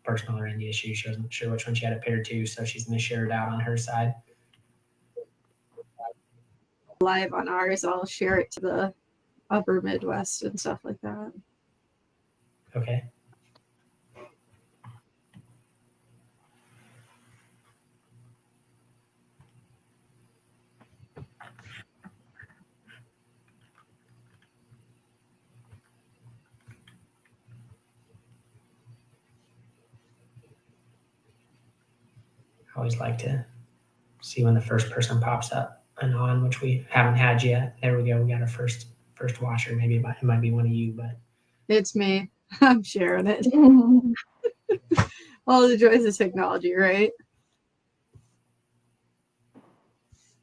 personal or indie issue. She wasn't sure which one she had it paired to, so she's going to share it out on her side. Live on ours, I'll share it to the upper Midwest and stuff like that. Okay. I always like to see when the first person pops up and on, which we haven't had yet. There we go. We got our first watcher. Maybe it might be one of you, but it's me. I'm sharing it. All the joys of technology, right?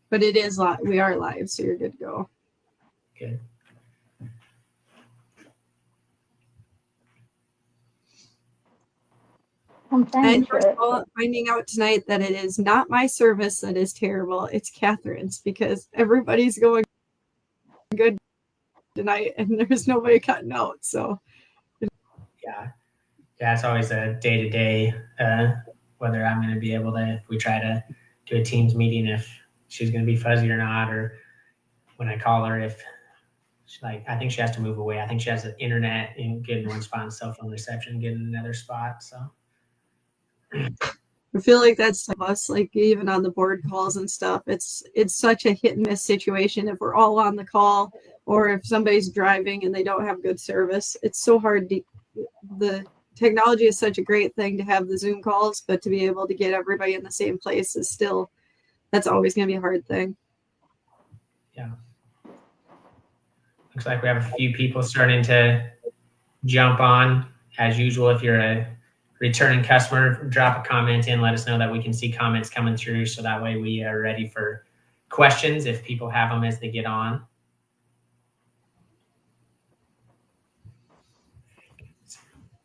But it is live. We are live, so you're good to go. Good. And first of all, finding out tonight that it is not my service that is terrible, it's Catherine's, because everybody's going good tonight and there's nobody cutting out. So yeah, it's always a day-to-day whether I'm going to be able to, if we try to do a Teams meeting, if she's going to be fuzzy or not, or when I call her, if she's like, I think she has to move away. I think she has the internet and get in one spot and cell phone reception, get in another spot. So I feel like that's to us, like even on the board calls and stuff, it's such a hit and miss situation. If we're all on the call or if somebody's driving and they don't have good service, it's so hard to, the technology is such a great thing to have the Zoom calls, but to be able to get everybody in the same place is still, that's always going to be a hard thing. Yeah. Looks like we have a few people starting to jump on. As usual, if you're a returning customer, drop a comment in, let us know that we can see comments coming through, so that way we are ready for questions if people have them as they get on.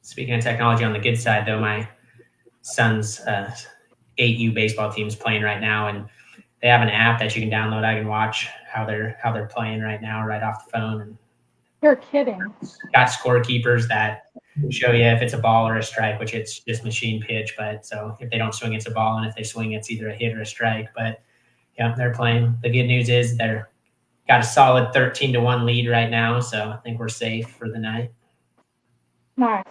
Speaking of technology on the good side, though, my son's 8U baseball team is playing right now, and they have an app that you can download. I can watch how they're playing right now right off the phone. And you're kidding. Got scorekeepers that show you if it's a ball or a strike, which it's just machine pitch. But so if they don't swing, it's a ball, and if they swing, it's either a hit or a strike. But yeah, they're playing. The good news is they're got a solid 13-1 lead right now, so I think we're safe for the night. Nice.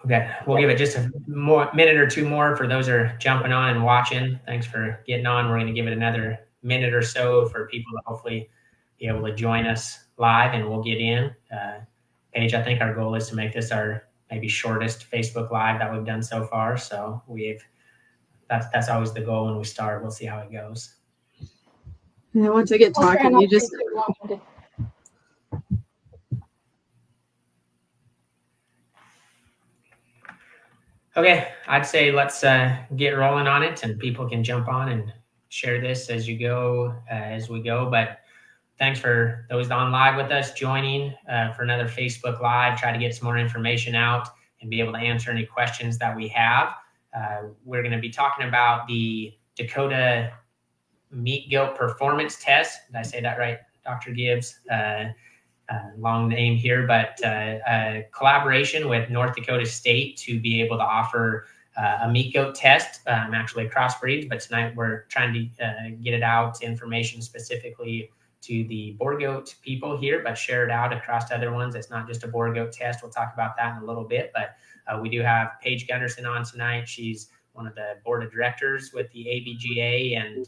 Okay, we'll give it just a minute or two more for those who are jumping on and watching. Thanks for getting on. We're going to give it another minute or so for people to hopefully be able to join us live, and we'll get in. Paige, I think our goal is to make this our maybe shortest Facebook Live that we've done so far. So that's always the goal when we start. We'll see how it goes. Yeah, once I get talking, you just... Okay, I'd say let's get rolling on it, and people can jump on and share this as we go. But thanks for those on live with us joining for another Facebook Live. Try to get some more information out and be able to answer any questions that we have. We're going to be talking about the Dakota Meat Goat Performance Test. Did I say that right, Dr. Gibbs? Long name here, but collaboration with North Dakota State to be able to offer a meat goat test. Actually a crossbreed, but tonight we're trying to get it out, information specifically to the boar goat people here, but share it out across other ones. It's not just a boar goat test. We'll talk about that in a little bit, but we do have Paige Gunderson on tonight. She's one of the board of directors with the ABGA and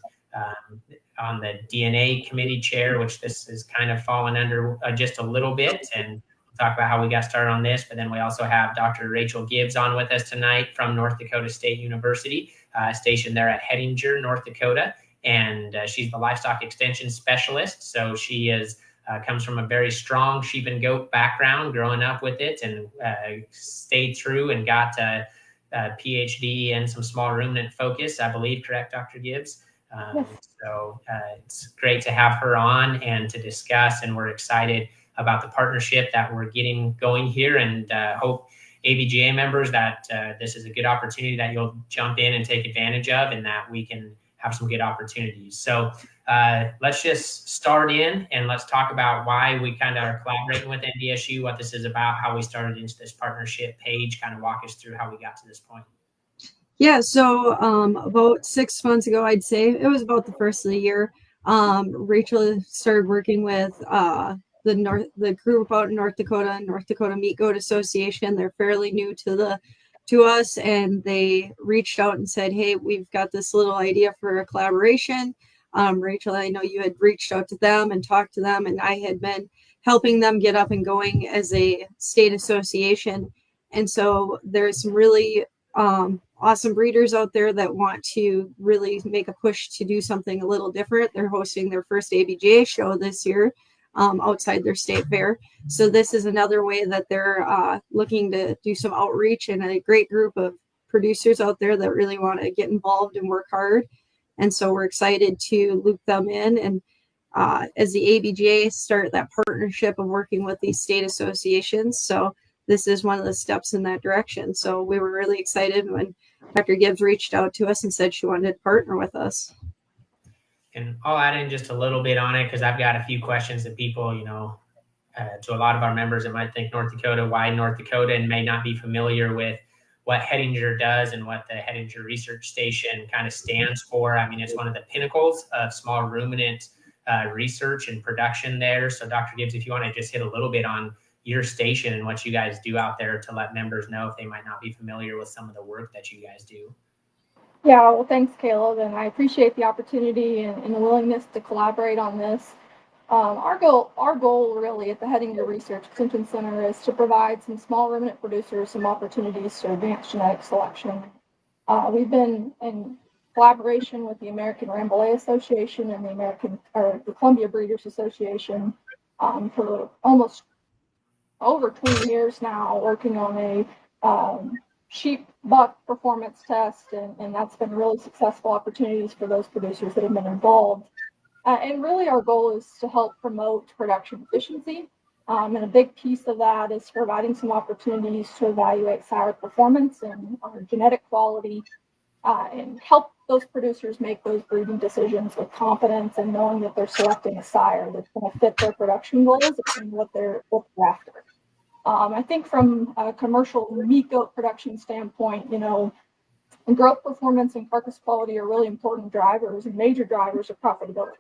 on the DNA committee chair, which this is kind of fallen under just a little bit, and we'll talk about how we got started on this. But then we also have Dr. Rachel Gibbs on with us tonight from North Dakota State University, stationed there at Hettinger, North Dakota, and she's the livestock extension specialist. So she comes from a very strong sheep and goat background, growing up with it, and stayed through and got a PhD in some small ruminant focus, I believe. Correct, Dr. Gibbs? Yes. So it's great to have her on and to discuss, and we're excited about the partnership that we're getting going here, and hope ABGA members that this is a good opportunity that you'll jump in and take advantage of, and that we can have some good opportunities. So let's just start in and let's talk about why we kind of are collaborating with NDSU, what this is about, how we started into this partnership. Paige, kind of walk us through how we got to this point. Yeah, so about 6 months ago, I'd say it was about the first of the year. Rachel started working with the group out in North Dakota Meat Goat Association. They're fairly new to us, and they reached out and said, "Hey, we've got this little idea for a collaboration." Rachel, I know you had reached out to them and talked to them, and I had been helping them get up and going as a state association. And so there's some really awesome breeders out there that want to really make a push to do something a little different. They're hosting their first ABGA show this year outside their state fair. So this is another way that they're looking to do some outreach, and a great group of producers out there that really want to get involved and work hard. And so we're excited to loop them in, and as the ABGA start that partnership of working with these state associations. So this is one of the steps in that direction. So we were really excited when Dr. Gibbs reached out to us and said she wanted to partner with us. And I'll add in just a little bit on it because I've got a few questions that people, to a lot of our members that might think North Dakota, why North Dakota, and may not be familiar with what Hettinger does and what the Hettinger Research Station kind of stands for. I mean, it's one of the pinnacles of small ruminant research and production there. So Dr. Gibbs, if you want to just hit a little bit on your station and what you guys do out there to let members know if they might not be familiar with some of the work that you guys do. Yeah, well, thanks, Caleb, and I appreciate the opportunity and the willingness to collaborate on this. Our goal really at the Hettinger Research Extension Center is to provide some small ruminant producers some opportunities to advance genetic selection. We've been in collaboration with the American Rambouillet Association and the Columbia Breeders Association for almost over 20 years now, working on a sheep buck performance test, and that's been really successful opportunities for those producers that have been involved. And really our goal is to help promote production efficiency. And a big piece of that is providing some opportunities to evaluate sire performance and genetic quality, and help those producers make those breeding decisions with confidence and knowing that they're selecting a sire that's going to fit their production goals and what they're after. I think from a commercial meat goat production standpoint, growth performance and carcass quality are really important drivers and major drivers of profitability.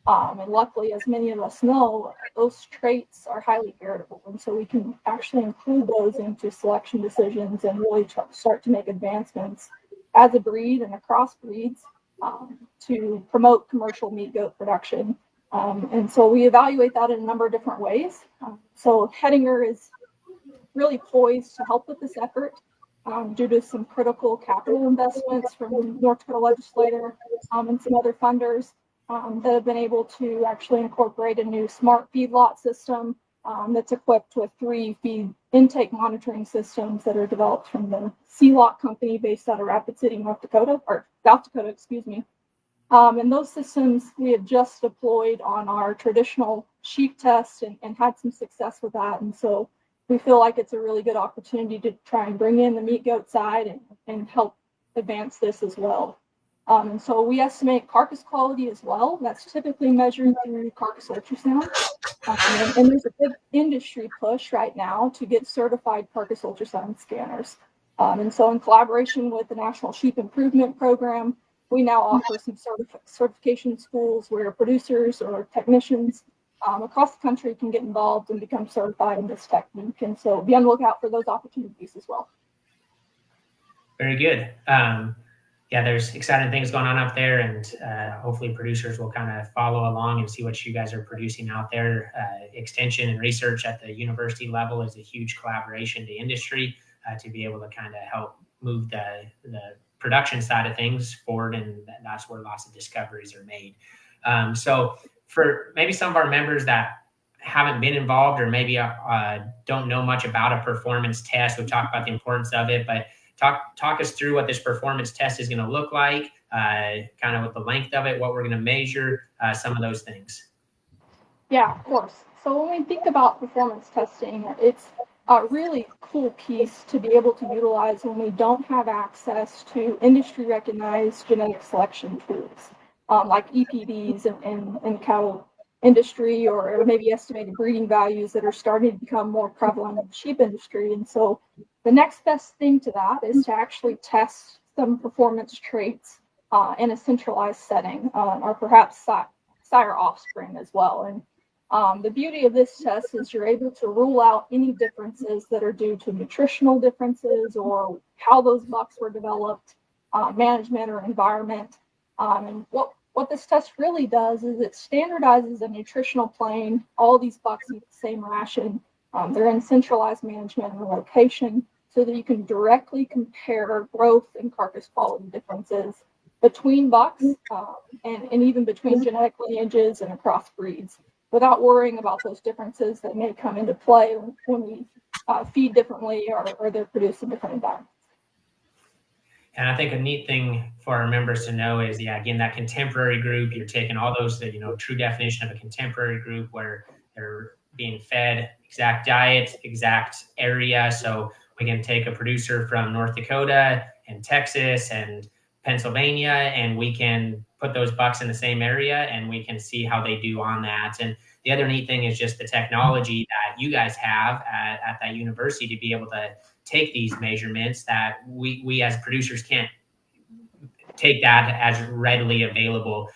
And luckily, as many of us know, those traits are highly heritable. And so we can actually include those into selection decisions and really start to make advancements as a breed and across breeds to promote commercial meat goat production. And so we evaluate that in a number of different ways. So Hettinger is really poised to help with this effort due to some critical capital investments from North Dakota legislator and some other funders that have been able to actually incorporate a new smart feedlot system that's equipped with 3 feed intake monitoring systems that are developed from the C-Lot company based out of Rapid City, South Dakota, excuse me. And those systems we have just deployed on our traditional sheep test and had some success with that. And so we feel like it's a really good opportunity to try and bring in the meat goat side and help advance this as well. And so we estimate carcass quality as well. That's typically measured through carcass ultrasound. And there's a big industry push right now to get certified carcass ultrasound scanners. And so in collaboration with the National Sheep Improvement Program, we now offer some certification schools where producers or technicians across the country can get involved and become certified in this technique. And so be on the lookout for those opportunities as well. Very good. Yeah, there's exciting things going on up there, and hopefully producers will kind of follow along and see what you guys are producing out there. Extension and research at the university level is a huge collaboration to industry to be able to kind of help move the production side of things forward, and that's where lots of discoveries are made. So for maybe some of our members that haven't been involved or maybe don't know much about a performance test, we've talked about the importance of it, but talk us through what this performance test is going to look like, kind of with the length of it, what we're going to measure, some of those things. Yeah, of course. So when we think about performance testing, it's a really cool piece to be able to utilize when we don't have access to industry recognized genetic selection tools. like EPDs and cattle industry, or maybe estimated breeding values that are starting to become more prevalent in the sheep industry. And so the next best thing to that is to actually test some performance traits in a centralized setting, or perhaps sire offspring as well. And the beauty of this test is you're able to rule out any differences that are due to nutritional differences or how those bucks were developed, management or environment. And what this test really does is it standardizes a nutritional plane. All these bucks eat the same ration. They're in centralized management and location so that you can directly compare growth and carcass quality differences between bucks and even between genetic lineages and across breeds without worrying about those differences that may come into play when we feed differently or they're produced in different environments. And I think a neat thing for our members to know is, again, that contemporary group, you're taking all those, true definition of a contemporary group where they're being fed exact diet, exact area. So we can take a producer from North Dakota and Texas and Pennsylvania, and we can put those bucks in the same area and we can see how they do on that. And the other neat thing is just the technology that you guys have at that university to be able to take these measurements that we as producers can't take that as readily available.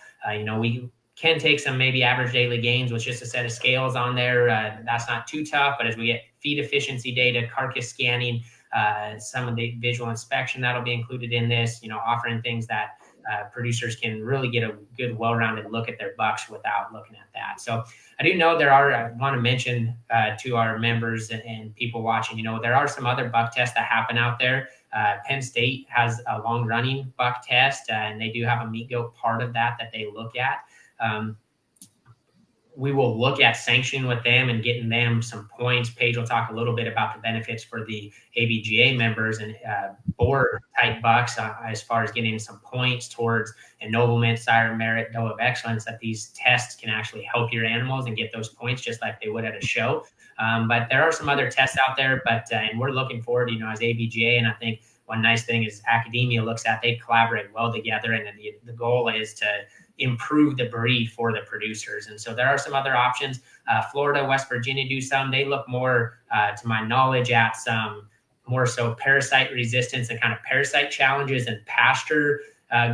We can take some maybe average daily gains with just a set of scales on there. That's not too tough, but as we get feed efficiency data, carcass scanning, some of the visual inspection that'll be included in this, offering things that producers can really get a good, well-rounded look at their bucks without looking at that. So I do know I want to mention to our members and people watching, there are some other buck tests that happen out there. Penn State has a long-running buck test, and they do have a meat goat part of that they look at. We will look at sanctioning with them and getting them some points. Paige will talk a little bit about the benefits for the ABGA members and board type bucks as far as getting some points towards Ennoblement, Sire of Merit, Doe of Excellence, that these tests can actually help your animals and get those points just like they would at a show. But there are some other tests out there, and we're looking forward, as ABGA, and I think one nice thing is academia looks at, they collaborate well together, and the goal is to improve the breed for the producers. And so there are some other options. Florida, West Virginia do some. They look more, to my knowledge, at some more so parasite resistance and kind of parasite challenges and pasture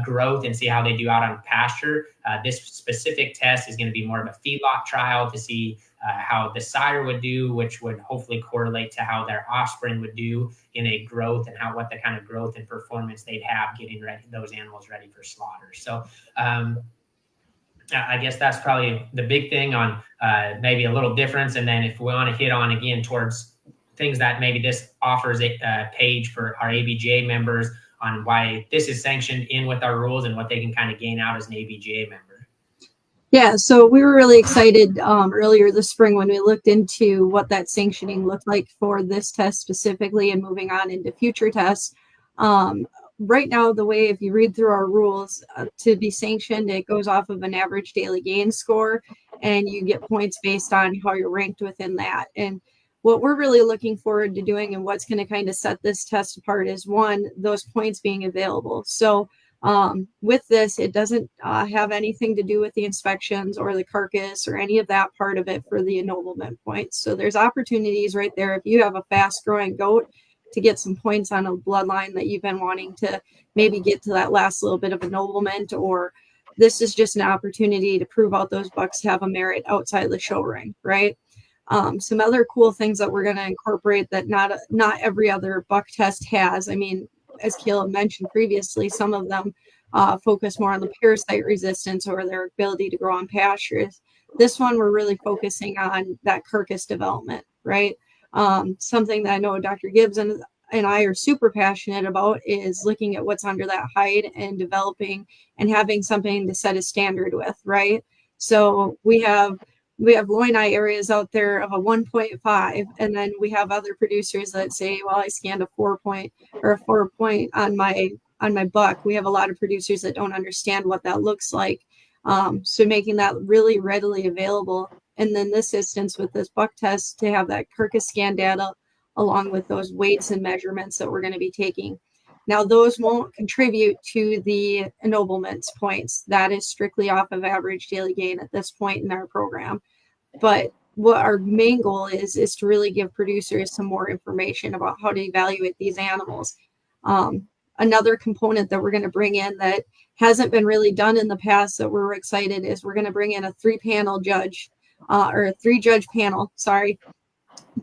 growth, and see how they do out on pasture. This specific test is going to be more of a feedlot trial to see how the sire would do, which would hopefully correlate to how their offspring would do in a growth, and what the kind of growth and performance they'd have getting those animals ready for slaughter. So I guess that's probably the big thing on maybe a little difference. And then if we want to hit on again towards things that maybe this offers a page for our ABGA members on why this is sanctioned in with our rules and what they can kind of gain out as an ABGA member. Yeah, so we were really excited earlier this spring when we looked into what that sanctioning looked like for this test specifically and moving on into future tests. Right now, the way, if you read through our rules, to be sanctioned, it goes off of an average daily gain score, and you get points based on how you're ranked within that. And what we're really looking forward to doing and what's going to kind of set this test apart is, one, those points being available. So with this, it doesn't have anything to do with the inspections or the carcass or any of that part of it for the ennoblement points. So there's opportunities right there. If you have a fast growing goat, to get some points on a bloodline that you've been wanting to maybe get to that last little bit of ennoblement, or this is just an opportunity to prove out those bucks have a merit outside the show ring, right? Some other cool things that we're going to incorporate that not every other buck test has. I mean, as Caleb mentioned previously, some of them focus more on the parasite resistance or their ability to grow on pastures. This one, we're really focusing on that carcass development, right? Something that I know Dr. Gibbs and I are super passionate about is looking at what's under that hide and developing and having something to set a standard with, right? So we have loin eye areas out there of a 1.5, and then we have other producers that say, well, I scanned a 4 point on my buck. We have a lot of producers that don't understand what that looks like. So making that really readily available. And then this instance with this buck test, to have that carcass scan data along with those weights and measurements that we're going to be taking. Now, those won't contribute to the ennoblement points. That is strictly off of average daily gain at this point in our program. But what our main goal is to really give producers some more information about how to evaluate these animals. Another component that we're going to bring in that hasn't been really done in the past that we're excited is we're going to bring in a three judge panel, sorry,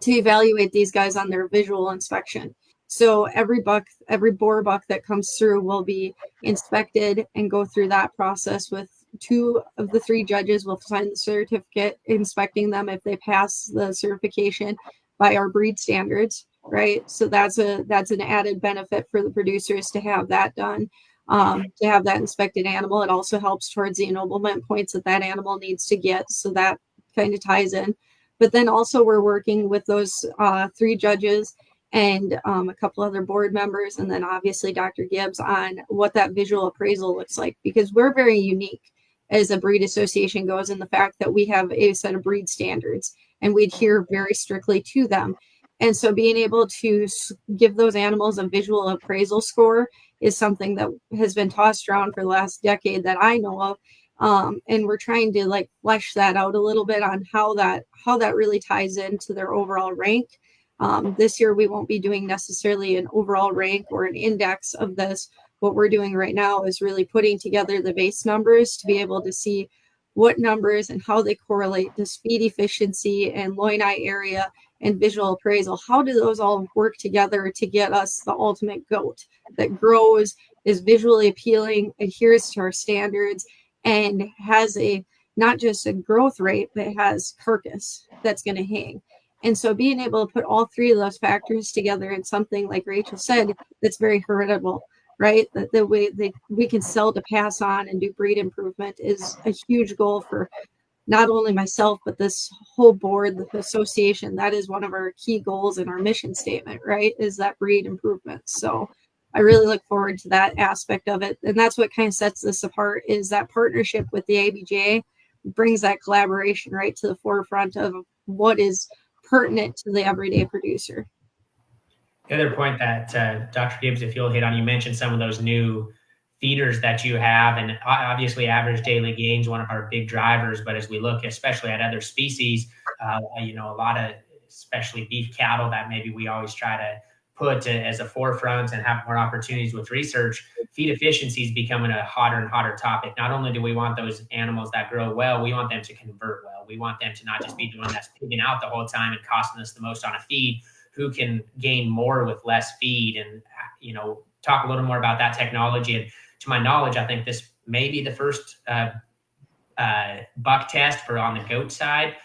to evaluate these guys on their visual inspection. So every boar buck that comes through will be inspected and go through that process with two of the three judges will sign the certificate inspecting them if they pass the certification by our breed standards, right? So that's an added benefit for the producers to have that done, to have that inspected animal. It also helps towards the ennoblement points that animal needs to get. So that kind of ties in. But then also we're working with those three judges and a couple other board members, and then obviously Dr. Gibbs on what that visual appraisal looks like, because we're very unique as a breed association goes in the fact that we have a set of breed standards and we adhere very strictly to them. And so being able to give those animals a visual appraisal score is something that has been tossed around for the last decade that I know of. And we're trying to like flesh that out a little bit on how that really ties into their overall rank. This year, we won't be doing necessarily an overall rank or an index of this. What we're doing right now is really putting together the base numbers to be able to see what numbers and how they correlate to feed efficiency and loin eye area and visual appraisal. How do those all work together to get us the ultimate goat that grows, is visually appealing, adheres to our standards, and has not just a growth rate, but has carcass that's going to hang. And so being able to put all three of those factors together in something, like Rachel said, that's very heritable, right? That the way we can sell to pass on and do breed improvement is a huge goal for not only myself, but this whole board, the association. That is one of our key goals in our mission statement, right? Is that breed improvement. So I really look forward to that aspect of it. And that's what kind of sets this apart, is that partnership with the ABGA brings that collaboration right to the forefront of what is pertinent to the everyday producer. The other point that Dr. Gibbs, if you'll hit on, you mentioned some of those new feeders that you have, and obviously average daily gain is one of our big drivers. But as we look especially at other species, a lot of especially beef cattle that maybe we always try to put as a forefront and have more opportunities with research, feed efficiency is becoming a hotter and hotter topic. Not only do we want those animals that grow well, we want them to convert well. We want them to not just be the one that's pigging out the whole time and costing us the most on a feed, who can gain more with less feed. And, talk a little more about that technology. And to my knowledge, I think this may be the first buck test on the goat side.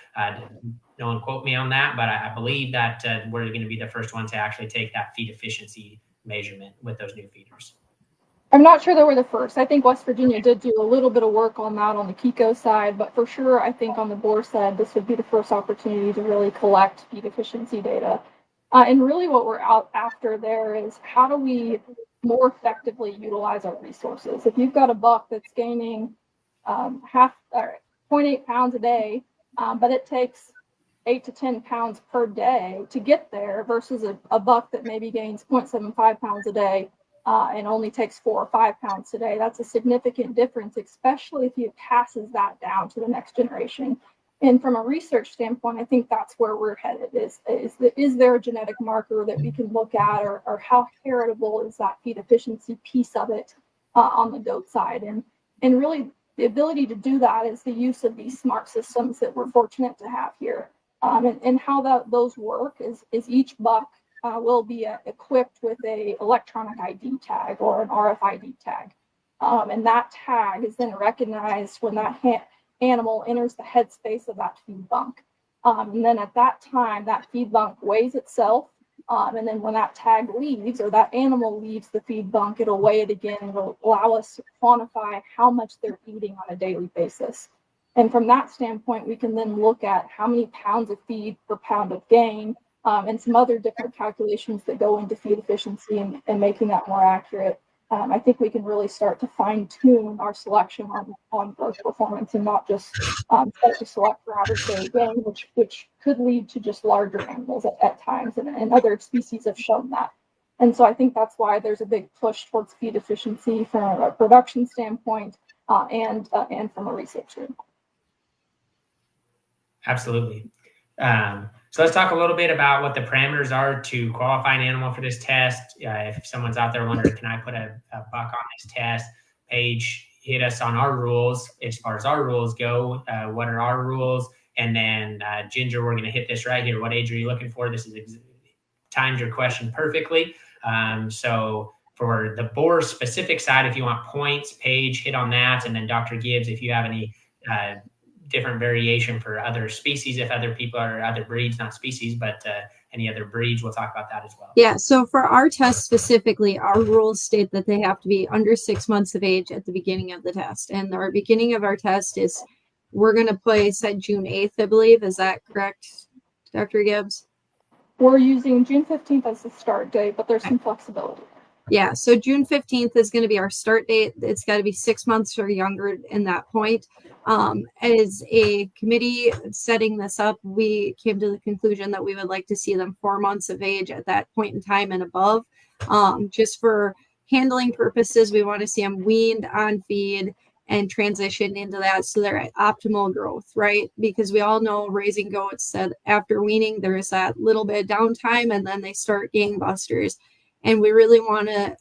No one quote me on that, but I believe that we're going to be the first one to actually take that feed efficiency measurement with those new feeders. I'm not sure that we're the first. I think West Virginia did do a little bit of work on that on the Kiko side, but for sure, I think on the boar side, this would be the first opportunity to really collect feed efficiency data. And really what we're out after there is how do we more effectively utilize our resources? If you've got a buck that's gaining 0.8 pounds a day, but it takes 8 to 10 pounds per day to get there versus a buck that maybe gains 0.75 pounds a day and only takes 4 or 5 pounds a day, that's a significant difference, especially if you passes that down to the next generation. And from a research standpoint, I think that's where we're headed. Is there a genetic marker that we can look at, or how heritable is that feed efficiency piece of it on the goat side? And really, the ability to do that is the use of these smart systems that we're fortunate to have here. And how those work is each buck will be equipped with a electronic ID tag or an RFID tag. And that tag is then recognized when that animal enters the headspace of that feed bunk. And then at that time, that feed bunk weighs itself. And then when that tag leaves, or that animal leaves the feed bunk, it'll weigh it again and it'll allow us to quantify how much they're eating on a daily basis. And from that standpoint, we can then look at how many pounds of feed per pound of gain, and some other different calculations that go into feed efficiency and making that more accurate. I think we can really start to fine tune our selection on growth performance and not just start to select for average daily gain, which could lead to just larger animals at times. And other species have shown that. And so I think that's why there's a big push towards feed efficiency from a production standpoint and from a research standpoint. Absolutely. So let's talk a little bit about what the parameters are to qualify an animal for this test. If someone's out there wondering, can I put a buck on this test? Paige hit us on our rules. As far as our rules go, what are our rules? And then Ginger, we're going to hit this right here. What age are you looking for? This is timed your question perfectly. So for the boar specific side, if you want points, Paige hit on that. And then Dr. Gibbs, if you have any different variation for other species, if other people are other breeds, not species, but any other breeds, we'll talk about that as well. Yeah, so for our test specifically, our rules state that they have to be under 6 months of age at the beginning of the test. And our beginning of our test is, we're going to place at June 8th, I believe. Is that correct, Dr. Gibbs? We're using June 15th as the start date, but there's some flexibility. Yeah, so June 15th is going to be our start date. It's got to be 6 months or younger in that point. As a committee setting this up, we came to the conclusion that we would like to see them 4 months of age at that point in time and above. Just for handling purposes, we want to see them weaned on feed and transition into that so they're at optimal growth, right? Because we all know raising goats that after weaning, there's that little bit of downtime and then they start gangbusters. And we really want to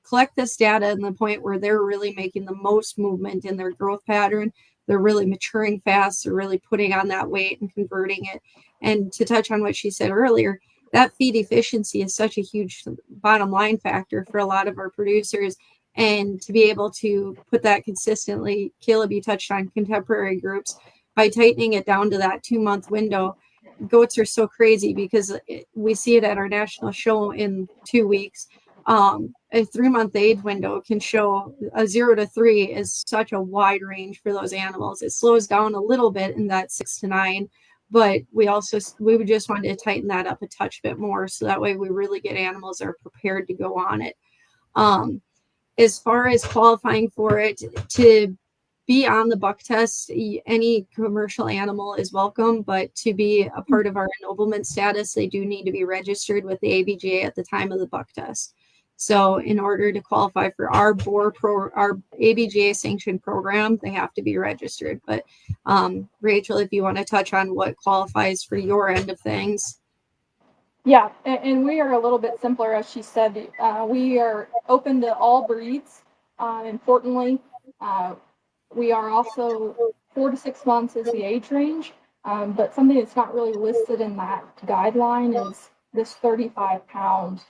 collect this data in the point where they're really making the most movement in their growth pattern. They're really maturing fast. They're really putting on that weight and converting it. And to touch on what she said earlier, that feed efficiency is such a huge bottom line factor for a lot of our producers. And to be able to put that consistently, Caleb, you touched on contemporary groups, by tightening it down to that 2 month window. Goats are so crazy because we see it at our national show in 2 weeks. A 3 month age window can show a 0 to 3 is such a wide range for those animals. It slows down a little bit in that 6 to 9, but we would just want to tighten that up a touch bit more so that way we really get animals that are prepared to go on it. As far as qualifying for it, to be on the buck test, any commercial animal is welcome, but to be a part of our ennoblement status, they do need to be registered with the ABGA at the time of the buck test. So in order to qualify for our our ABGA sanctioned program, they have to be registered. But Rachel, if you want to touch on what qualifies for your end of things. Yeah, and we are a little bit simpler, as she said. We are open to all breeds. Importantly, we are also 4 to 6 months is the age range, but something that's not really listed in that guideline is this 35-pound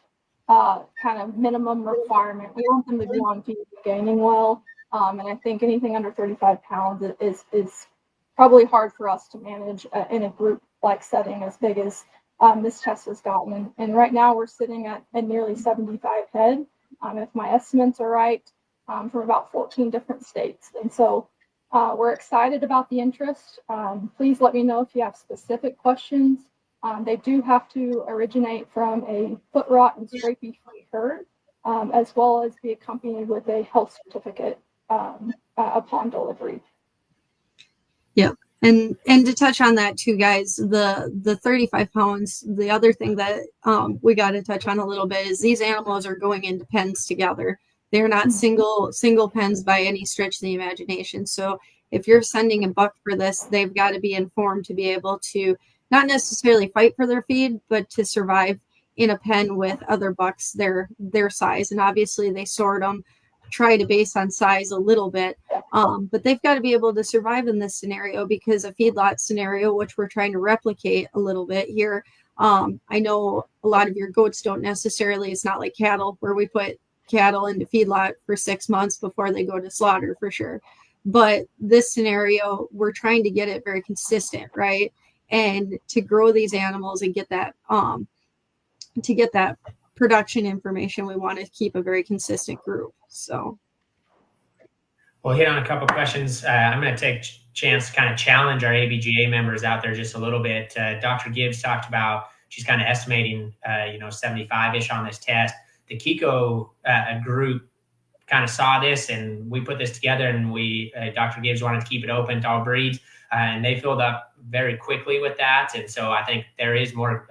kind of minimum requirement. We want them to be on feed gaining well, and I think anything under 35 pounds is probably hard for us to manage in a group-like setting as big as this test has gotten. And right now we're sitting at nearly 75 head, if my estimates are right, from about 14 different states. And so we're excited about the interest. Please let me know if you have specific questions. They do have to originate from a foot rot and scrapie-free herd, as well as be accompanied with a health certificate upon delivery. Yeah. And to touch on that too, guys, the 35 pounds, the other thing that we got to touch on a little bit is these animals are going into pens together. They're not single pens by any stretch of the imagination. So if you're sending a buck for this, they've got to be informed to be able to not necessarily fight for their feed, but to survive in a pen with other bucks their size. And obviously they sort them, try to base on size a little bit, but they've got to be able to survive in this scenario, because a feedlot scenario, which we're trying to replicate a little bit here. I know a lot of your goats don't necessarily, it's not like cattle where we put cattle into feedlot for 6 months before they go to slaughter, for sure. But this scenario, we're trying to get it very consistent, right? And to grow these animals and get that production information, we want to keep a very consistent group. So we'll hit on a couple questions. I'm going to take a chance to kind of challenge our ABGA members out there just a little bit. Dr. Gibbs talked about, she's kind of estimating 75-ish on this test. The Kiko group kind of saw this, and we put this together, and Dr. Gibbs wanted to keep it open to all breeds, and they filled up very quickly with that. And so I think there is more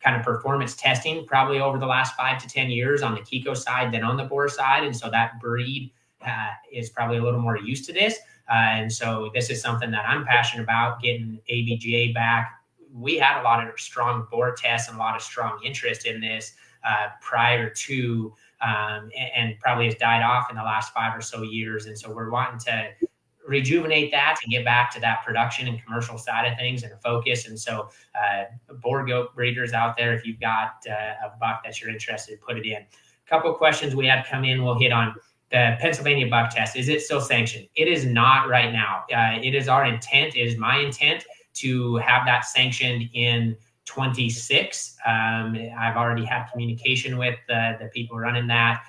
kind of performance testing probably over the last 5 to 10 years on the Kiko side than on the boar side. And so that breed is probably a little more used to this. And so this is something that I'm passionate about, getting ABGA back. We had a lot of strong board tests and a lot of strong interest in this prior to, and probably has died off in the last 5 or so years. And so we're wanting to rejuvenate that and get back to that production and commercial side of things and a focus. And so boar goat breeders out there, if you've got a buck that you're interested, put it in. A couple of questions we had come in, we'll hit on. The Pennsylvania buck test, is it still sanctioned? It is not right now. It is our intent, it is my intent to have that sanctioned in 26. I've already had communication with the people running that.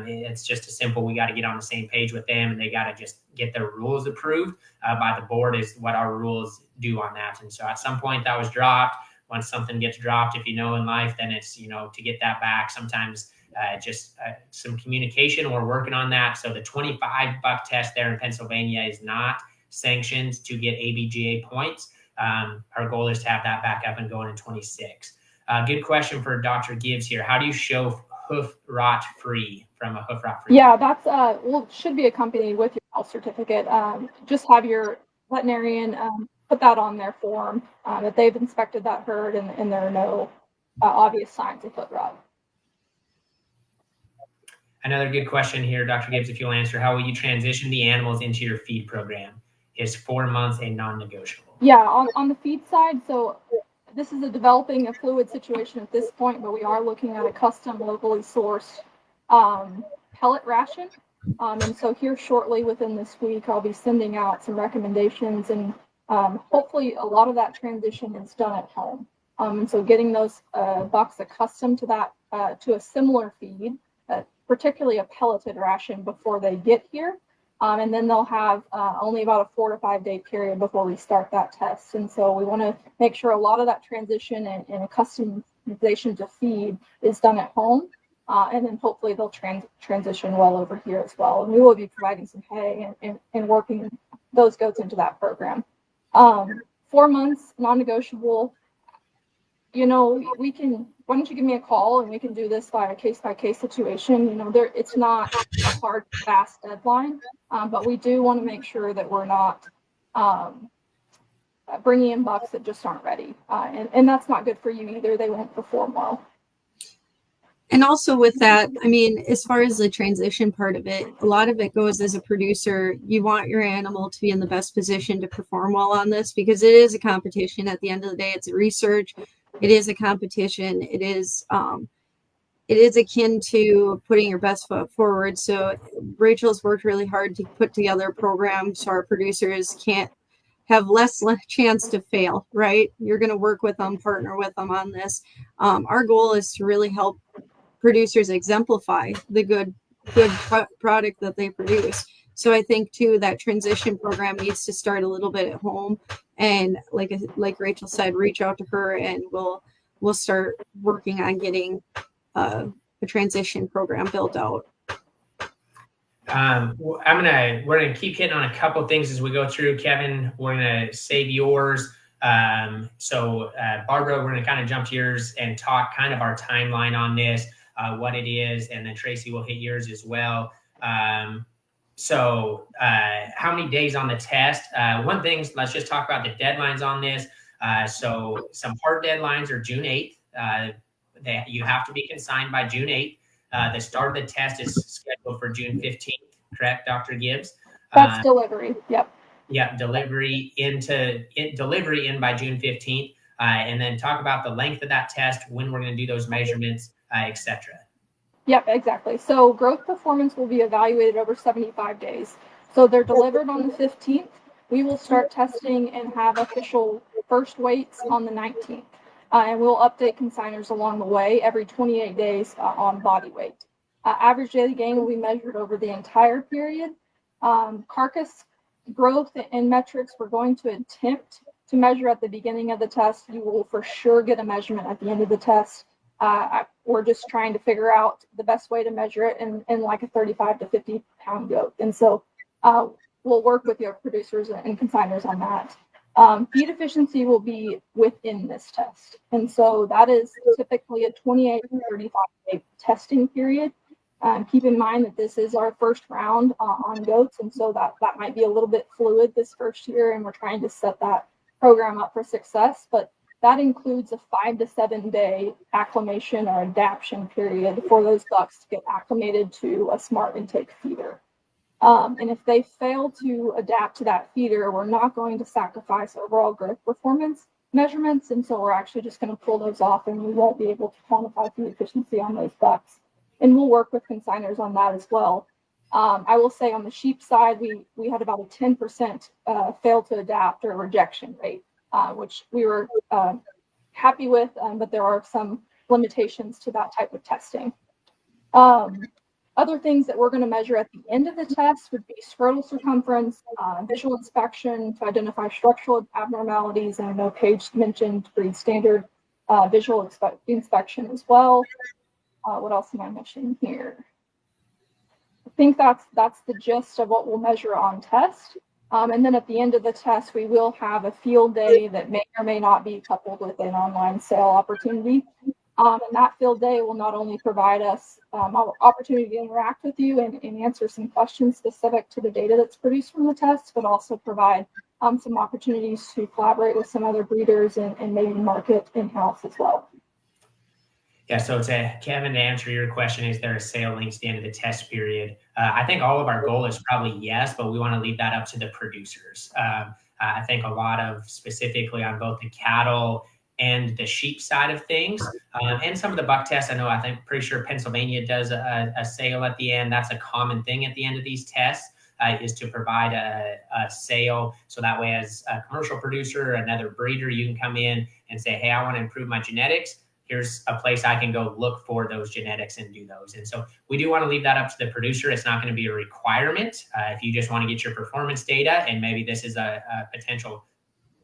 It's just a simple, we got to get on the same page with them, and they got to just get their rules approved by the board is what our rules do on that. And so at some point that was dropped. Once something gets dropped, if you know in life, then it's, to get that back, sometimes just some communication. We're working on that. So the 25 buck test there in Pennsylvania is not sanctioned to get ABGA points. Our goal is to have that back up and going in 26. Good question for Dr. Gibbs here. How do you show hoof rot free from a hoof rot free? Yeah, that's should be accompanied with your health certificate. Just have your veterinarian put that on their form that they've inspected that herd and there are no obvious signs of foot rot. Another good question here, Dr. Gibbs, if you'll answer, how will you transition the animals into your feed program? Is 4 months a non-negotiable? Yeah, on the feed side, so this is a fluid situation at this point, but we are looking at a custom locally sourced pellet ration. And so here shortly within this week, I'll be sending out some recommendations, and hopefully a lot of that transition is done at home. And so getting those bucks accustomed to that, to a similar feed, particularly a pelleted ration before they get here. And then they'll have only about a 4 to 5 day period before we start that test. And so we want to make sure a lot of that transition and customization to feed is done at home. And then hopefully they'll transition well over here as well. And we will be providing some hay and working those goats into that program. 4 months, non-negotiable. Why don't you give me a call and we can do this by a case-by-case situation. It's not a hard, fast deadline, but we do want to make sure that we're not bringing in bucks that just aren't ready. And that's not good for you either. They won't perform well. And also with that, as far as the transition part of it, a lot of it goes as a producer. You want your animal to be in the best position to perform well on this because it is a competition. At the end of the day, it's a research. It is a competition. It is akin to putting your best foot forward. So Rachel's worked really hard to put together a program so our producers can't have less chance to fail, right? You're going to work with them, partner with them on this. Our goal is to really help producers exemplify the good product that they produce. So I think too that transition program needs to start a little bit at home, and like Rachel said, reach out to her, and we'll start working on getting a transition program built out. We're gonna keep hitting on a couple of things as we go through. Kevin, we're gonna save yours. So Barbara, we're gonna kind of jump to yours and talk kind of our timeline on this, what it is, and then Tracy will hit yours as well. So how many days on the test? One thing, let's just talk about the deadlines on this. So some hard deadlines are June 8th. You have to be consigned by June 8th. The start of the test is scheduled for June 15th, correct, Dr. Gibbs? That's delivery, yep. Yeah, delivery in by June 15th. And then talk about the length of that test, when we're going to do those measurements, etc. Yep, exactly. So growth performance will be evaluated over 75 days. So they're delivered on the 15th. We will start testing and have official first weights on the 19th. And we'll update consigners along the way every 28 days on body weight. Average daily gain will be measured over the entire period. Carcass growth and metrics we're going to attempt to measure at the beginning of the test. You will for sure get a measurement at the end of the test. We're just trying to figure out the best way to measure it in like a 35 to 50 pound goat. And so we'll work with your producers and consigners on that. Feed efficiency will be within this test. And so that is typically a 28 to 35 day testing period. Keep in mind that this is our first round on goats, and so that might be a little bit fluid this first year, and we're trying to set that program up for success. But that includes a 5 to 7 day acclimation or adaptation period for those bucks to get acclimated to a smart intake feeder. And if they fail to adapt to that feeder, we're not going to sacrifice overall growth performance measurements, and so we're actually just going to pull those off, and we won't be able to quantify feed efficiency on those bucks. And we'll work with consigners on that as well. I will say on the sheep side, we had about a 10% fail to adapt or rejection rate, which we were happy with, but there are some limitations to that type of testing. Other things that we're going to measure at the end of the test would be scrotal circumference, visual inspection to identify structural abnormalities, and I know Paige mentioned pretty standard visual inspection as well. What else am I mentioning here? I think that's the gist of what we'll measure on test. And then at the end of the test, we will have a field day that may or may not be coupled with an online sale opportunity. And that field day will not only provide us opportunity to interact with you and answer some questions specific to the data that's produced from the test, but also provide some opportunities to collaborate with some other breeders and maybe market in-house as well. Yeah, so Kevin, to answer your question, is there a sale linked to the end of the test period? I think all of our goal is probably yes, but we want to leave that up to the producers. I think a lot of specifically on both the cattle and the sheep side of things, and some of the buck tests. I think pretty sure Pennsylvania does a sale at the end. That's a common thing at the end of these tests, is to provide a sale. So that way, as a commercial producer or another breeder, you can come in and say, hey, I want to improve my genetics. Here's a place I can go look for those genetics and do those. And so we do want to leave that up to the producer. It's not going to be a requirement. If you just want to get your performance data, and maybe this is a potential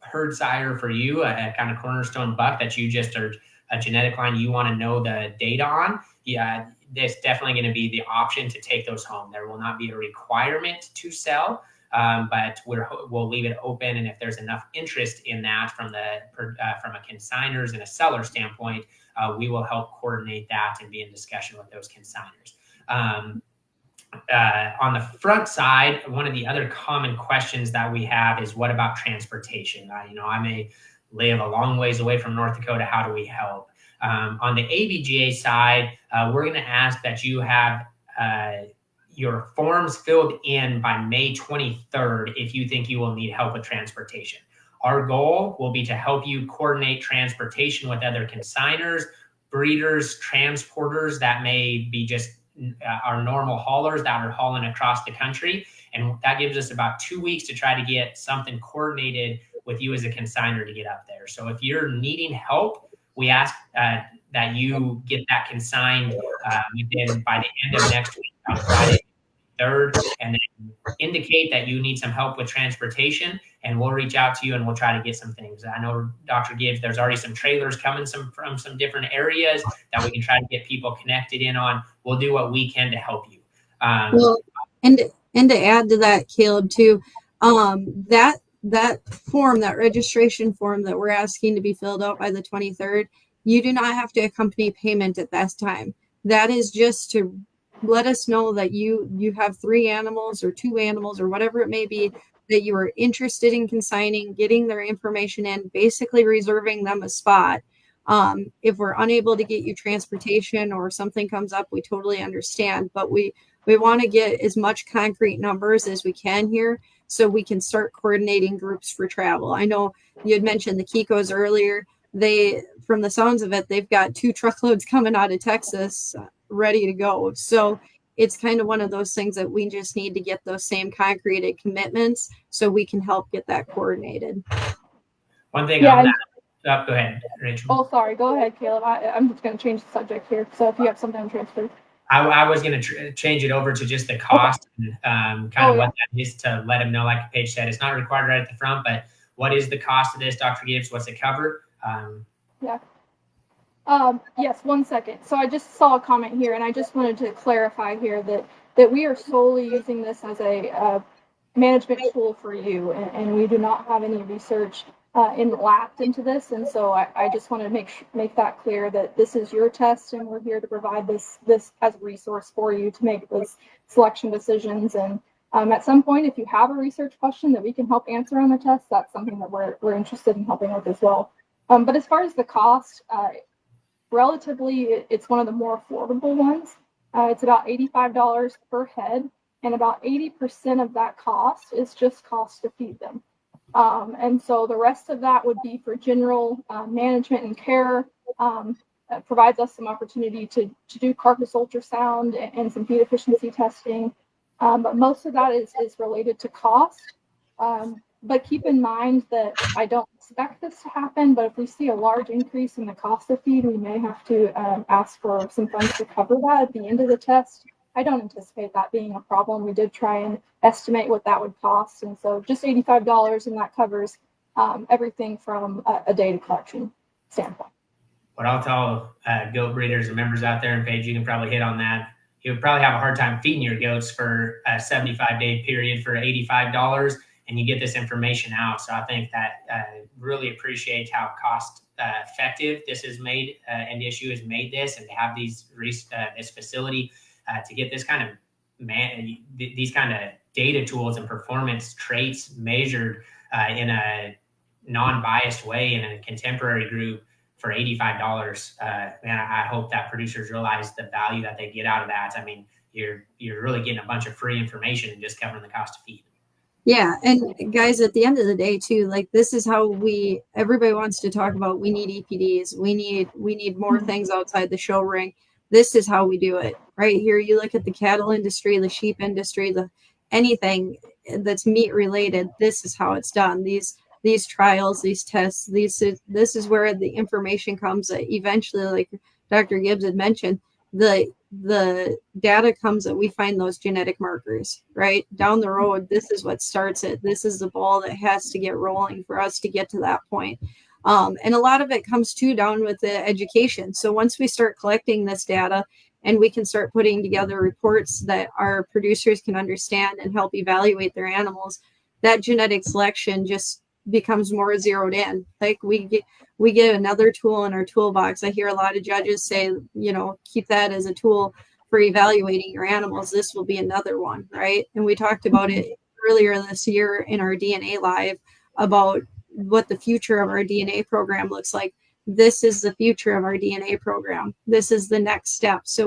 herd sire for you, a kind of cornerstone buck that you just are a genetic line you want to know the data on, yeah, there's definitely going to be the option to take those home. There will not be a requirement to sell, but we'll leave it open. And if there's enough interest in that from a consigners and a seller standpoint, we will help coordinate that and be in discussion with those consigners. On the front side, one of the other common questions that we have is, what about transportation? I may live a long ways away from North Dakota. How do we help? On the ABGA side, we're going to ask that you have your forms filled in by May 23rd if you think you will need help with transportation. Our goal will be to help you coordinate transportation with other consigners, breeders, transporters that may be just our normal haulers that are hauling across the country. And that gives us about 2 weeks to try to get something coordinated with you as a consigner to get up there. So if you're needing help, we ask that you get that consigned by the end of next week on Friday 3rd, and then indicate that you need some help with transportation, and we'll reach out to you and we'll try to get some things. I know, Dr. Gibbs, there's already some trailers coming from some different areas that we can try to get people connected in on. We'll do what we can to help you. Well, and to add to that, Caleb, too, that form, that registration form that we're asking to be filled out by the 23rd, you do not have to accompany payment at that time. That is just to let us know that you have 3 animals or 2 animals or whatever it may be that you are interested in consigning, getting their information in, basically reserving them a spot. If we're unable to get you transportation or something comes up, we totally understand, but we want to get as much concrete numbers as we can here so we can start coordinating groups for travel. I know you had mentioned the Kikos earlier. From the sounds of it, they've got 2 truckloads coming out of Texas ready to go. So it's kind of one of those things that we just need to get those same concreted commitments so we can help get that coordinated. One thing on that. Go ahead, Rachel. Oh, sorry. Go ahead, Caleb. I'm just going to change the subject here. So if you have something on transfer. I was going to change it over to just the cost and what that is, to let them know, like Paige said, it's not required right at the front, but what is the cost of this, Dr. Gibbs? What's it cover? Yes, 1 second. So I just saw a comment here, and I just wanted to clarify here that we are solely using this as a management tool for you, and we do not have any research lapped into this. And so I just want to make that clear that this is your test, and we're here to provide this as a resource for you to make those selection decisions. And at some point, if you have a research question that we can help answer on the test, that's something that we're interested in helping with as well. But as far as the cost, relatively, it's one of the more affordable ones. It's about $85 per head, and about 80% of that cost is just cost to feed them. And so the rest of that would be for general management and care. Provides us some opportunity to do carcass ultrasound and some feed efficiency testing. But most of that is related to cost. But keep in mind that I don't expect this to happen, but if we see a large increase in the cost of feed, we may have to ask for some funds to cover that at the end of the test. I don't anticipate that being a problem. We did try and estimate what that would cost. And so just $85, and that covers everything from a data collection standpoint. What I'll tell goat breeders and members out there, and Paige, you can probably hit on that. You would probably have a hard time feeding your goats for a 75-day period for $85, and you get this information out. So I think that really appreciate how cost effective this is made, and the issue has made this, and to have these this facility to get this kind of these kind of data tools and performance traits measured in a non-biased way in a contemporary group for $85. And I hope that producers realize the value that they get out of that. I mean, you're really getting a bunch of free information and just covering the cost of feed. Yeah. And guys, at the end of the day too, like this is how everybody wants to talk about, we need EPDs. We need more things outside the show ring. This is how we do it right here. You look at the cattle industry, the sheep industry, anything that's meat related. This is how it's done. These trials, these tests, this is where the information comes. Eventually, like Dr. Gibbs had mentioned, the data comes that we find those genetic markers right down the road. This is what starts it. This is the ball that has to get rolling for us to get to that point. And a lot of it comes down with the education. So once we start collecting this data and we can start putting together reports that our producers can understand and help evaluate their animals, that genetic selection just becomes more zeroed in. Like we get another tool in our toolbox. I hear a lot of judges say, keep that as a tool for evaluating your animals. This will be another one, right? And we talked about it earlier this year in our DNA Live about what the future of our DNA program looks like. This is the future of our DNA program. This is the next step. So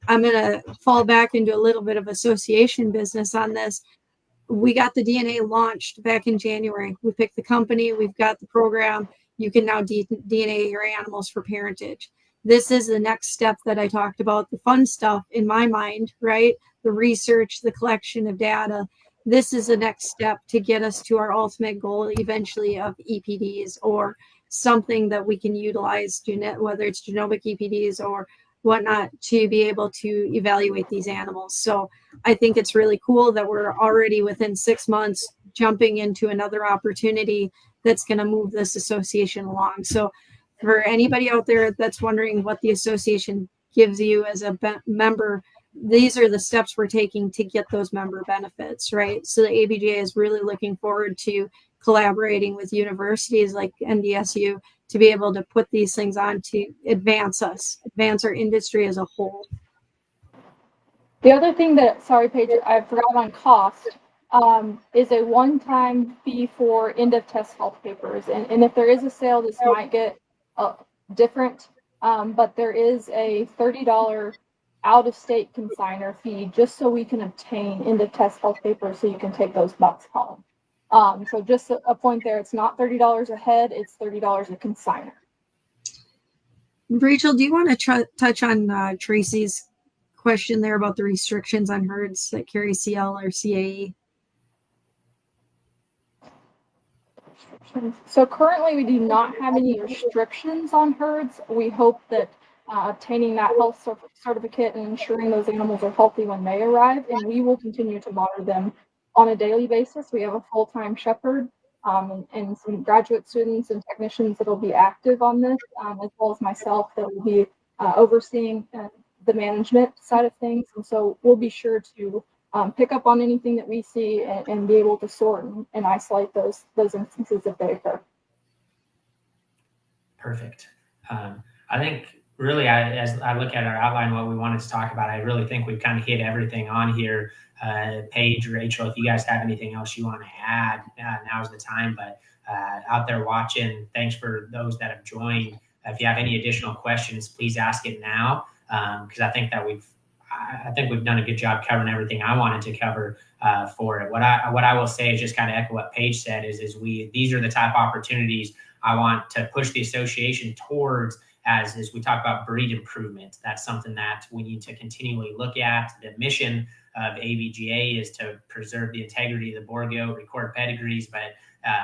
I'm going to fall back into a little bit of association business on this. We got the DNA launched back in January. We picked the company. We've got the program. You can now DNA your animals for parentage. This is the next step that I talked about, the fun stuff in my mind, right? The research, the collection of data. This is the next step to get us to our ultimate goal eventually of EPDs or something that we can utilize, whether it's genomic EPDs or whatnot, to be able to evaluate these animals. So I think it's really cool that we're already within 6 months jumping into another opportunity that's going to move this association along. So for anybody out there that's wondering what the association gives you as a member, these are the steps we're taking to get those member benefits, right? So the ABGA is really looking forward to collaborating with universities like NDSU to be able to put these things on to advance our industry as a whole. The other thing sorry, Paige, I forgot on cost, is a one-time fee for end of test health papers. And if there is a sale, this might get different, but there is a $30 out-of-state consignor fee just so we can obtain end of test health papers so you can take those bucks home. So just a point there, it's not $30 a head, it's $30 a consignor. Rachel, do you want to touch on Tracy's question there about the restrictions on herds that carry CL or CAE? So currently we do not have any restrictions on herds. We hope that obtaining that health certificate and ensuring those animals are healthy when they arrive, and we will continue to monitor them on a daily basis. We have a full-time shepherd and some graduate students and technicians that will be active on this, as well as myself that will be overseeing the management side of things. And so we'll be sure to pick up on anything that we see and be able to sort and isolate those instances if they occur. Perfect. I think really, as I look at our outline, what we wanted to talk about, I really think we've kind of hit everything on here. Paige, Rachel, if you guys have anything else you want to add, now's the time. But out there watching, thanks for those that have joined. If you have any additional questions, please ask it now, because I think we've done a good job covering everything I wanted to cover for it. What I will say is just kind of echo what Paige said is these are the type of opportunities I want to push the association towards as we talk about breed improvement. That's something that we need to continually look at. The mission of ABGA is to preserve the integrity of the boar goat, record pedigrees, but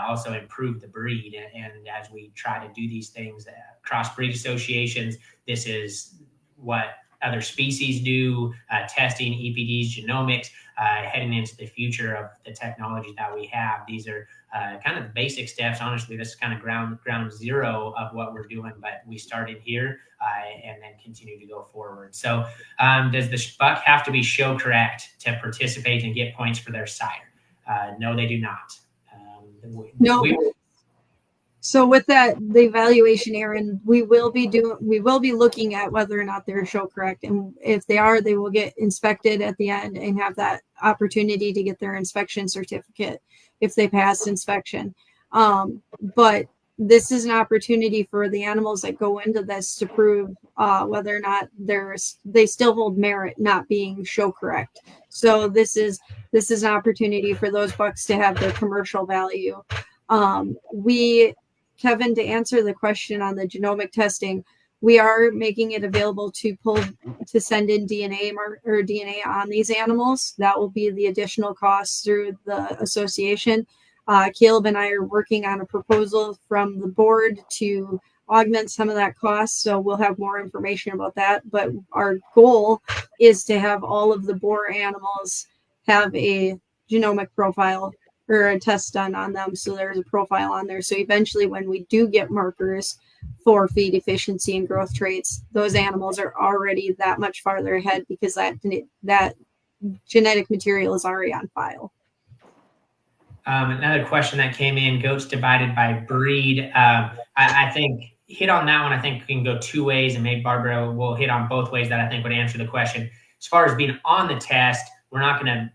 also improve the breed. And as we try to do these things, cross-breed associations, this is what other species do, testing, EPDs, genomics, heading into the future of the technology that we have. These are kind of the basic steps. Honestly, this is kind of ground zero of what we're doing, but we started here and then continue to go forward. So does the buck have to be show correct to participate and get points for their sire? No, they do not. No. So with that, the evaluation, Aaron, we will be looking at whether or not they're show correct. And if they are, they will get inspected at the end and have that opportunity to get their inspection certificate if they pass inspection. But this is an opportunity for the animals that go into this to prove whether or not they still hold merit not being show correct. So this is an opportunity for those bucks to have their commercial value. Kevin, to answer the question on the genomic testing, we are making it available to send in DNA or DNA on these animals. That will be the additional cost through the association. Caleb and I are working on a proposal from the board to augment some of that cost. So we'll have more information about that. But our goal is to have all of the boar animals have a genomic profile or a test done on them, so there's a profile on there. So eventually when we do get markers for feed efficiency and growth traits, those animals are already that much farther ahead because that genetic material is already on file. Another question that came in, goats divided by breed. I think hit on that one. I think we can go two ways, and maybe Barbara will hit on both ways that I think would answer the question. As far as being on the test, we're not going to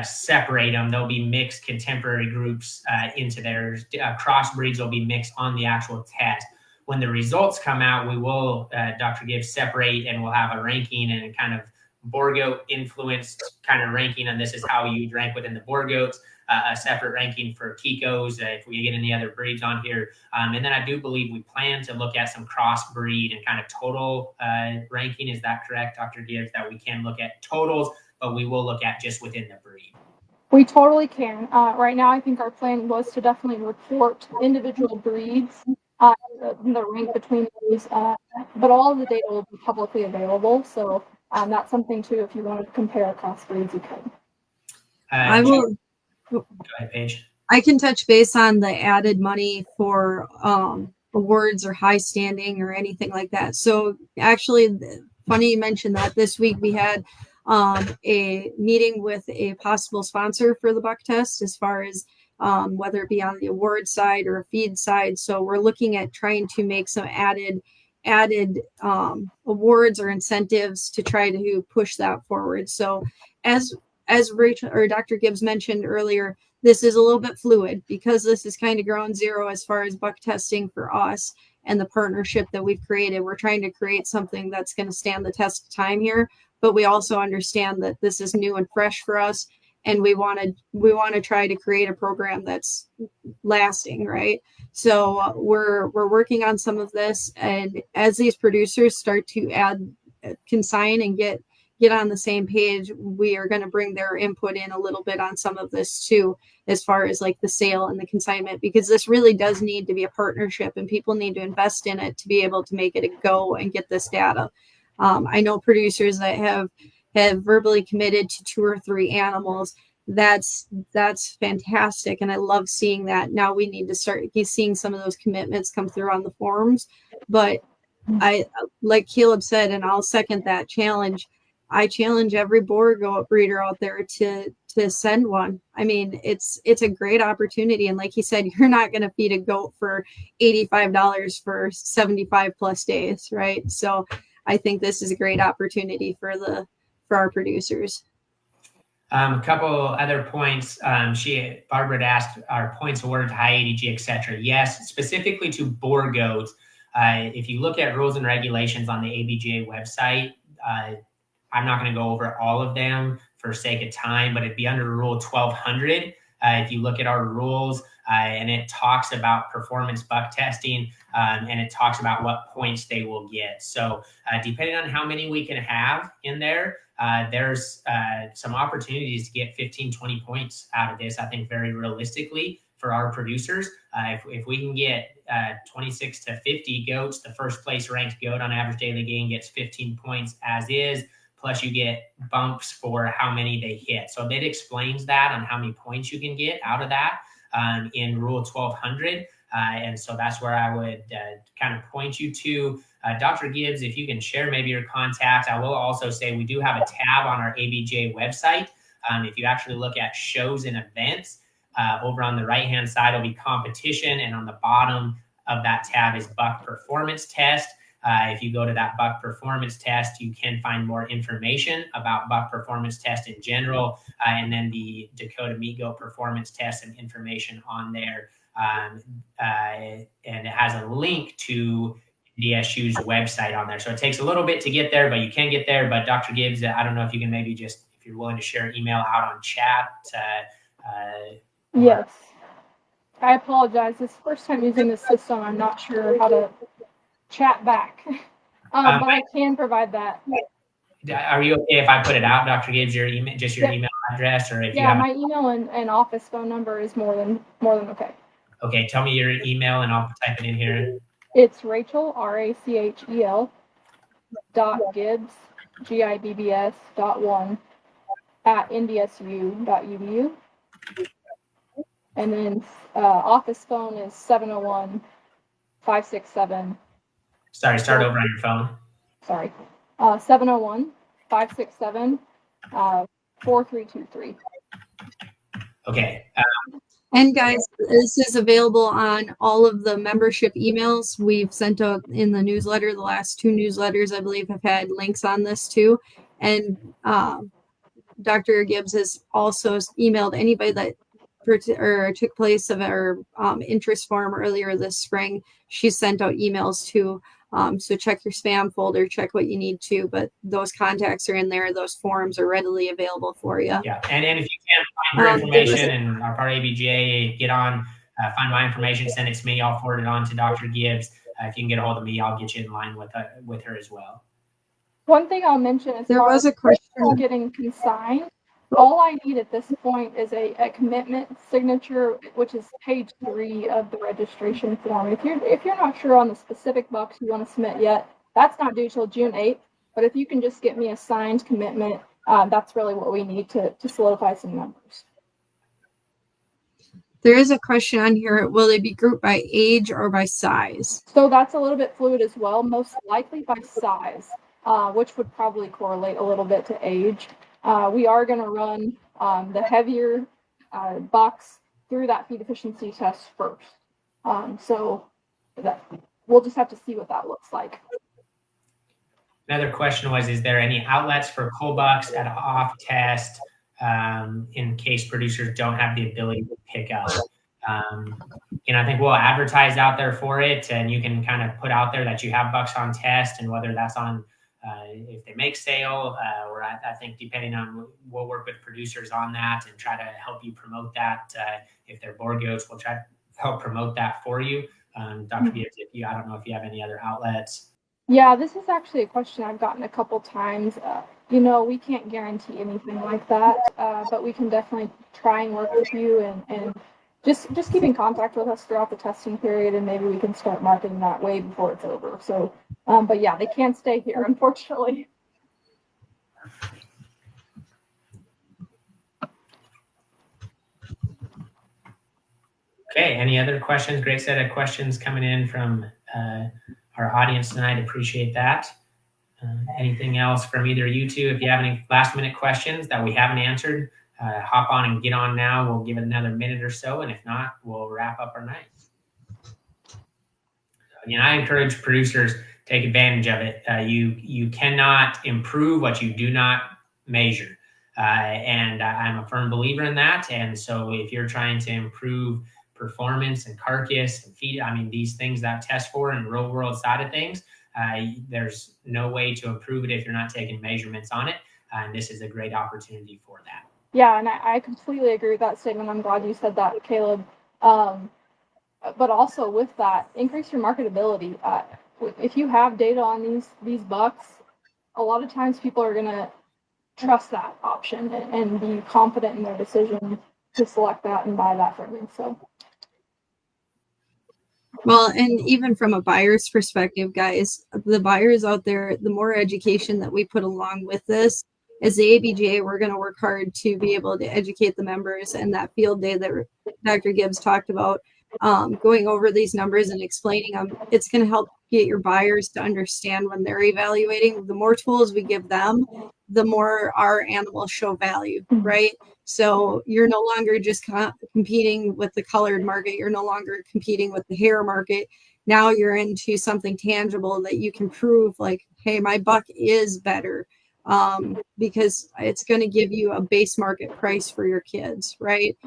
separate them. There'll be mixed contemporary groups into theirs. Crossbreeds will be mixed on the actual test. When the results come out, we will, Dr. Gibbs, separate, and we'll have a ranking and a kind of boar goat influenced kind of ranking, and this is how you rank within the boar goats. A separate ranking for Kikos if we get any other breeds on here. And then I do believe we plan to look at some crossbreed and kind of total ranking. Is that correct, Dr. Gibbs, that we can look at totals, but we will look at just within the breed? We totally can. Right now, I think our plan was to definitely report individual breeds, the rank between those, but all of the data will be publicly available. So that's something too, if you wanted to compare across breeds, you can. I will. Go ahead, Paige. I can touch base on the added money for awards or high standing or anything like that. So actually, funny you mentioned that. This week we had a meeting with a possible sponsor for the buck test as far as whether it be on the award side or a feed side. So we're looking at trying to make some added awards or incentives to try to push that forward. So as Rachel or Dr. Gibbs mentioned earlier, this is a little bit fluid because this is kind of ground zero as far as buck testing for us and the partnership that we've created. We're trying to create something that's going to stand the test of time here, but we also understand that this is new and fresh for us, and we want to try to create a program that's lasting, right? So we're working on some of this, and as these producers start to consign and get on the same page, we are going to bring their input in a little bit on some of this too, as far as like the sale and the consignment, because this really does need to be a partnership and people need to invest in it to be able to make it a go and get this data. I know producers that have verbally committed to 2 or 3 animals. That's fantastic. And I love seeing that. Now we need to start seeing some of those commitments come through on the forums. But I, like Caleb said, and I'll second that challenge, I challenge every boar goat breeder out there to send one. I mean, it's a great opportunity. And like he said, you're not going to feed a goat for $85 for 75 plus days, right? So I think this is a great opportunity for our producers. A couple other points. Barbara asked, are points awarded to high ADG, etc.? Yes, specifically to boar goats. If you look at rules and regulations on the ABGA website, I'm not going to go over all of them for sake of time, but it'd be under Rule 1200. If you look at our rules, and it talks about performance buck testing, and it talks about what points they will get. So depending on how many we can have in there, there's some opportunities to get 15, 20 points out of this, I think, very realistically for our producers. If we can get 26 to 50 goats, the first place ranked goat on average daily gain gets 15 points as is, plus you get bumps for how many they hit. So it explains that on how many points you can get out of that in Rule 1200. And so that's where I would kind of point you to. Dr. Gibbs, if you can share maybe your contact. I will also say we do have a tab on our ABGA website. If you actually look at shows and events, over on the right-hand side will be competition, and on the bottom of that tab is buck performance test. If you go to that buck performance test, you can find more information about buck performance test in general, and then the Dakota meat goat performance test and information on there. And it has a link to DSU's website on there. So it takes a little bit to get there, but you can get there. But Dr. Gibbs, I don't know if you can maybe just, if you're willing to share email out on chat. Yes. I apologize. This is the first time using this system. I'm not sure how to chat back, but I can provide that. Are you okay if I put it out, Dr. Gibbs, your email, just your email address, or if you have my email and office phone number is more than okay. Okay, tell me your email and I'll type it in here. It's Rachel, RACHEL .Gibbs, GIBBS .1 @ndsu.edu. And then office phone is 701-567. Sorry, start over on your phone. Sorry. 701-567 4323. Okay. And guys, this is available on all of the membership emails we've sent out in the newsletter. The last 2 newsletters, I believe, have had links on this too. And Dr. Gibbs has also emailed anybody that took place of our interest form earlier this spring. She sent out emails to. So check your spam folder, check what you need to, but those contacts are in there. Those forms are readily available for you. Yeah, and if you can't find your information and our part of ABGA, get on, find my information, send it to me. I'll forward it on to Dr. Gibbs. If you can get a hold of me, I'll get you in line with her as well. One thing I'll mention is there was a question getting consigned. All I need at this point is a commitment signature, which is page 3 of the registration form. If you're not sure on the specific bucks you want to submit yet, that's not due till June 8th. But if you can just get me a signed commitment, that's really what we need to solidify some numbers. There is a question on here. Will they be grouped by age or by size? So that's a little bit fluid as well, most likely by size, which would probably correlate a little bit to age. We are going to run the heavier bucks through that feed efficiency test first. So that we'll just have to see what that looks like. Another question was, is there any outlets for cull bucks at off test in case producers don't have the ability to pick up? I think we'll advertise out there for it, and you can kind of put out there that you have bucks on test, and whether that's on if they make sale, or I think depending on, we'll work with producers on that and try to help you promote that. If they're boar goats, we'll try to help promote that for you. Dr. Gibbs, I don't know if you have any other outlets. Yeah, this is actually a question I've gotten a couple times. We can't guarantee anything like that, but we can definitely try and work with you and just keep in contact with us throughout the testing period, and maybe we can start marketing that way before it's over. So, but yeah, they can't stay here, unfortunately. Okay, any other questions? Great set of questions coming in from our audience tonight. Appreciate that. Anything else from either of you two? If you have any last minute questions that we haven't answered, hop on and get on now. We'll give it another minute or so, and if not, we'll wrap up our night. I encourage producers, take advantage of it. You cannot improve what you do not measure, and I'm a firm believer in that. And so, if you're trying to improve performance and carcass and feed, these things that test for in the real world side of things, there's no way to improve it if you're not taking measurements on it. And this is a great opportunity for that. Yeah, and I completely agree with that statement. I'm glad you said that, Caleb. But also with that, increase your marketability. If you have data on these bucks, a lot of times people are going to trust that option and be confident in their decision to select that and buy that from you. So. Well, and even from a buyer's perspective, guys, the buyers out there, the more education that we put along with this, as the ABGA, we're going to work hard to be able to educate the members. And that field day that Dr. Gibbs talked about, going over these numbers and explaining them, it's going to help get your buyers to understand when they're evaluating. The more tools we give them, the more our animals show value, right? So you're no longer just competing with the colored market. You're no longer competing with the hair market. Now you're into something tangible that you can prove, like, hey, my buck is better, because it's going to give you a base market price for your kids, right?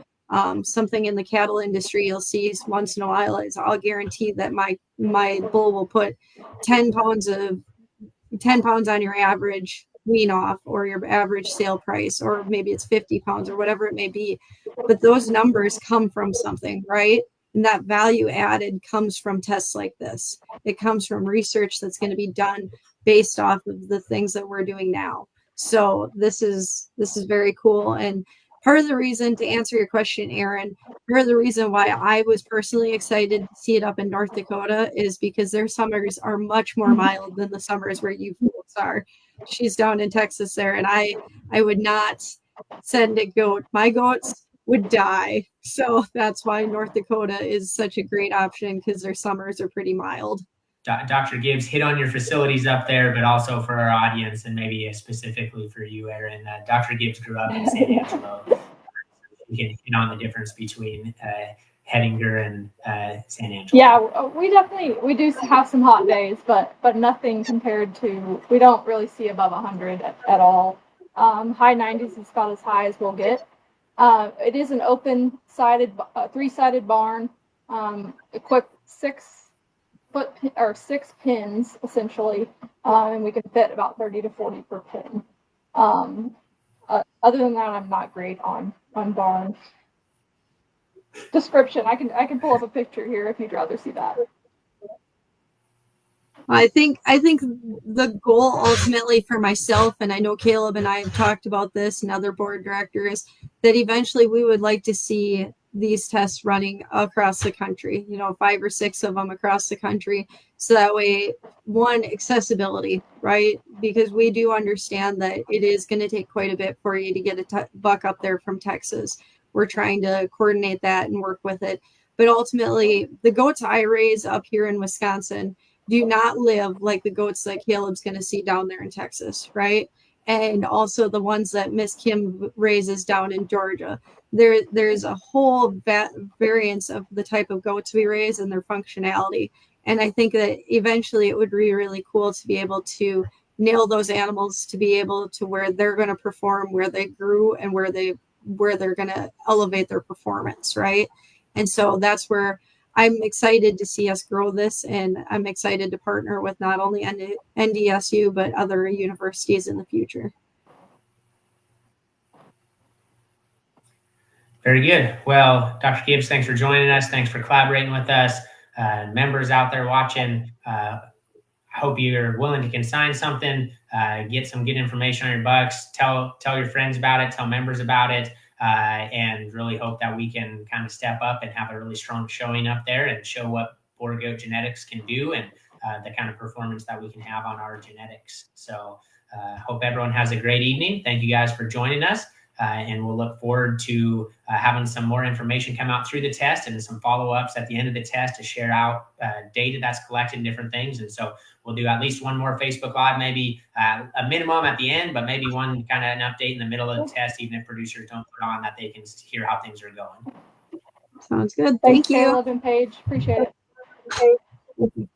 Something in the cattle industry you'll see once in a while is, I'll guarantee that my bull will put 10 pounds on your average wean off, or your average sale price, or maybe it's 50 pounds or whatever it may be. But those numbers come from something, right? And that value added comes from tests like this. It comes from research that's going to be done based off of the things that we're doing now. So this is very cool. And part of the reason, to answer your question, Aaron, part of the reason why I was personally excited to see it up in North Dakota is because their summers are much more mild than the summers where you folks are. She's down in Texas there, and I would not send a goat. My goats would die. So that's why North Dakota is such a great option, because their summers are pretty mild. Dr. Gibbs, hit on your facilities up there, but also for our audience, and maybe specifically for you, Aaron. Dr. Gibbs grew up in San Angelo. You can hit on the difference between Hettinger and San Angelo. Yeah, we do have some hot days, but nothing compared to, we don't really see above 100 at all. High 90s is about as high as we'll get. It is an open-sided, three-sided barn, equipped 6 pins essentially, and we can fit about 30 to 40 per pin. Other than that, I'm not great on barn description. I can pull up a picture here if you'd rather see that. I think the goal ultimately for myself, and I know Caleb and I have talked about this and other board directors, that eventually we would like to see these tests running across the country, 5 or 6 of them across the country. So that way, one, accessibility, right? Because we do understand that it is going to take quite a bit for you to get a buck up there from Texas. We're trying to coordinate that and work with it. But ultimately, the goats I raise up here in Wisconsin do not live like the goats that Caleb's going to see down there in Texas, right? And also the ones that Miss Kim raises down in Georgia. There's a whole variance of the type of goats we raise and their functionality. And I think that eventually it would be really cool to be able to nail those animals to be able to where they're going to perform, where they grew, and where they're going to elevate their performance, right? And so that's where I'm excited to see us grow this, and I'm excited to partner with not only NDSU, but other universities in the future. Very good. Well, Dr. Gibbs, thanks for joining us. Thanks for collaborating with us. Members out there watching, I hope you're willing to consign something, get some good information on your bucks, tell your friends about it, tell members about it, and really hope that we can kind of step up and have a really strong showing up there and show what boar goat genetics can do, and the kind of performance that we can have on our genetics. So hope everyone has a great evening. Thank you guys for joining us. and we'll look forward to having some more information come out through the test and some follow-ups at the end of the test to share out data that's collected and different things. And so we'll do at least one more Facebook Live, maybe a minimum at the end, but maybe one kind of an update in the middle of the test, even if producers don't put on, that they can hear how things are going. Sounds good. Thanks, Thank you. Caleb and Paige. Appreciate it.